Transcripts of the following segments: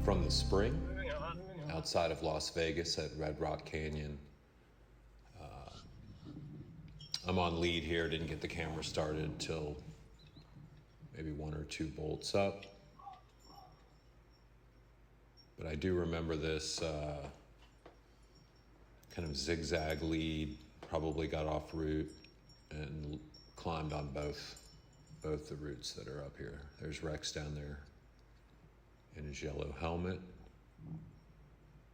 from the spring outside of Las Vegas at Red Rock Canyon. I'm on lead here, didn't get the camera started till maybe 1 or 2 bolts up. But I do remember this kind of zigzag lead, probably got off route and climbed on both the routes that are up here. There's Rex down there in his yellow helmet.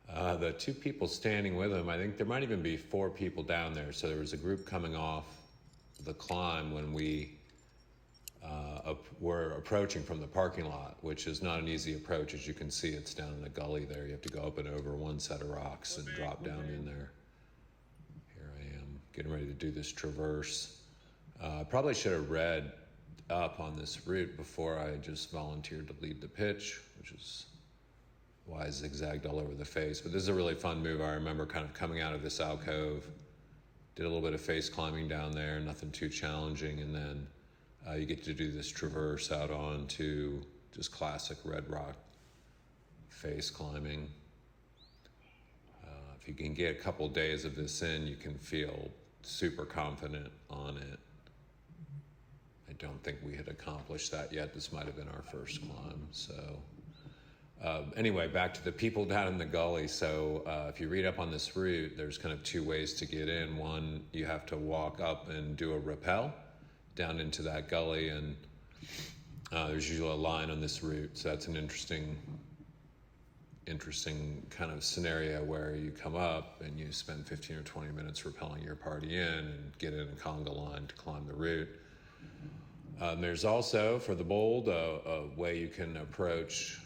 The 2 people standing with him, I think there might even be 4 people down there. So there was a group coming off the climb when we were approaching from the parking lot, which is not an easy approach. As you can see, it's down in a gully there. You have to go up and over one set of rocks and drop down in there. Here I am getting ready to do this traverse. Probably should have read up on this route before I just volunteered to lead the pitch, which is why I zigzagged all over the face. But this is a really fun move. I remember kind of coming out of this alcove, did a little bit of face climbing down there, nothing too challenging, and then you get to do this traverse out onto just classic red rock face climbing. If you can get a couple days of this in, you can feel super confident on it. I don't think we had accomplished that yet. This might have been our first climb. So anyway, back to the people down in the gully. So if you read up on this route, there's kind of 2 ways to get in. One, you have to walk up and do a rappel down into that gully, and there's usually a line on this route. So that's an interesting kind of scenario where you come up and you spend 15 or 20 minutes rappelling your party in and get in a conga line to climb the route. There's also, for the bold, a way you can approach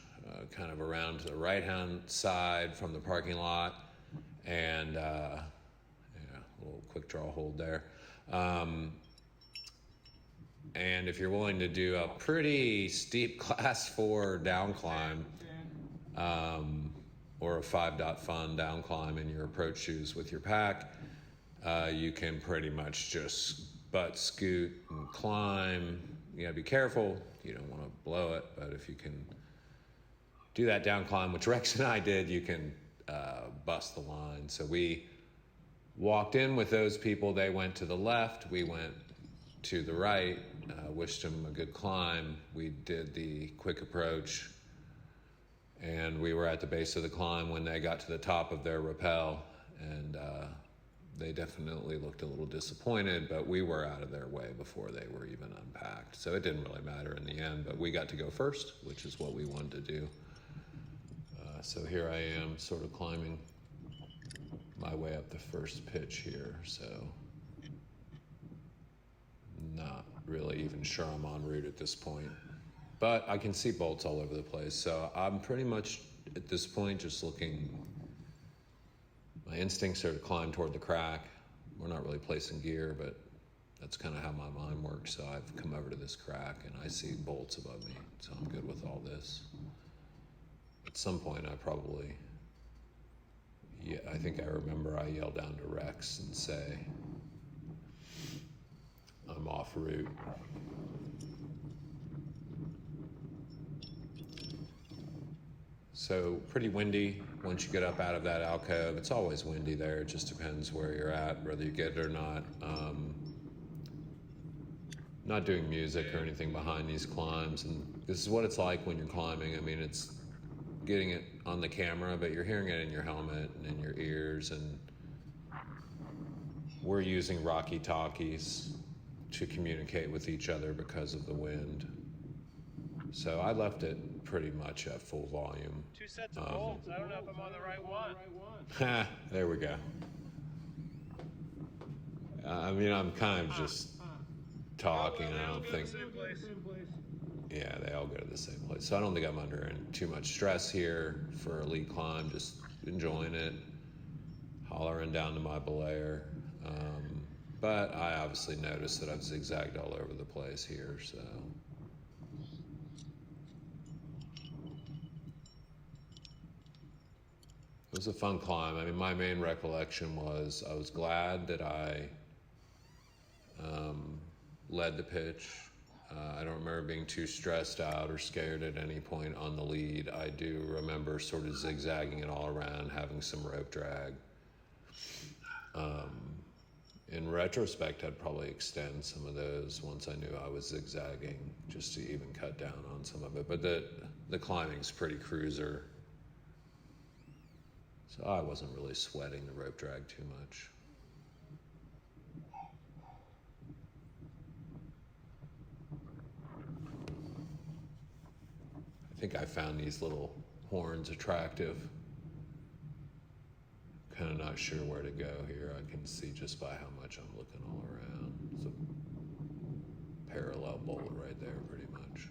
kind of around to the right-hand side from the parking lot, and a little quick draw hold there. And if you're willing to do a pretty steep class 4 down climb, or a 5.fun down climb in your approach shoes with your pack, you can pretty much just butt scoot and climb. You gotta be careful, you don't want to blow it, but if you can do that down climb, which Rex and I did, you can bust the line. So we walked in with those people. They went to the left, we went to the right, wished them a good climb. We did the quick approach, and we were at the base of the climb when they got to the top of their rappel, and they definitely looked a little disappointed, but we were out of their way before they were even unpacked. So it didn't really matter in the end, but we got to go first, which is what we wanted to do. So here I am sort of climbing my way up the first pitch here. So not really even sure I'm en route at this point, but I can see bolts all over the place. So I'm pretty much at this point just looking. My instincts are to climb toward the crack. We're not really placing gear, but that's kind of how my mind works. So I've come over to this crack and I see bolts above me. So I'm good with all this. At some point I think I remember I yell down to Rex and say, I'm off route. So pretty windy once you get up out of that alcove. It's always windy there. It just depends where you're at, whether you get it or not. Not doing music or anything behind these climbs. And this is what it's like when you're climbing. I mean, it's getting it on the camera, but you're hearing it in your helmet and in your ears. And we're using walkie-talkies to communicate with each other because of the wind. So I left it pretty much at full volume. 2 sets of bolts. I don't know if I'm on the right one. There we go. I mean, I'm kind of just talking. I don't think. Yeah, they all go to the same place. So I don't think I'm under too much stress here for a lead climb. Just enjoying it, hollering down to my belayer. But I obviously noticed that I've zigzagged all over the place here, so. It was a fun climb. I mean, my main recollection was I was glad that I led the pitch. I don't remember being too stressed out or scared at any point on the lead. I do remember sort of zigzagging it all around, having some rope drag. In retrospect, I'd probably extend some of those once I knew I was zigzagging, just to even cut down on some of it. But the climbing's pretty cruiser, so I wasn't really sweating the rope drag too much. I think I found these little horns attractive. Kind of not sure where to go here. I can see just by how much I'm looking all around. It's a parallel bolt right there, pretty much.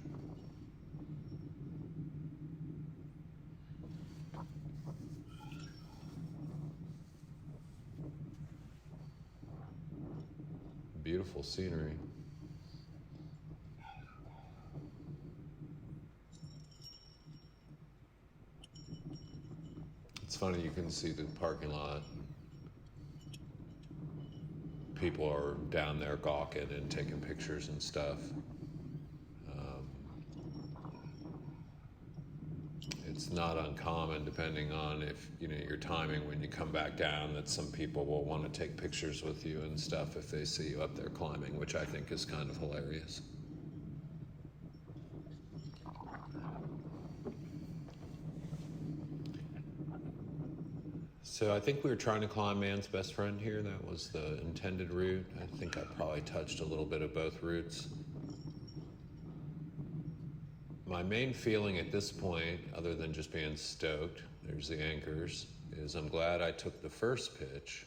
Beautiful scenery. It's funny, you can see the parking lot. People are down there gawking and taking pictures and stuff. It's not uncommon, depending on if your timing when you come back down, that some people will want to take pictures with you and stuff if they see you up there climbing, which I think is kind of hilarious. So I think we were trying to climb Man's Best Friend here. That was the intended route. I think I probably touched a little bit of both routes. My main feeling at this point, other than just being stoked, there's the anchors, is I'm glad I took the first pitch,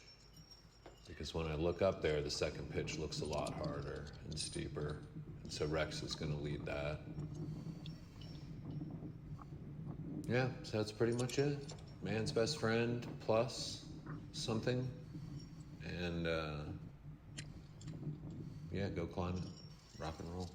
because when I look up there, the second pitch looks a lot harder and steeper. And so Rex is going to lead that. Yeah, so that's pretty much it. Man's Best Friend plus something, and yeah, go climb it, rock and roll.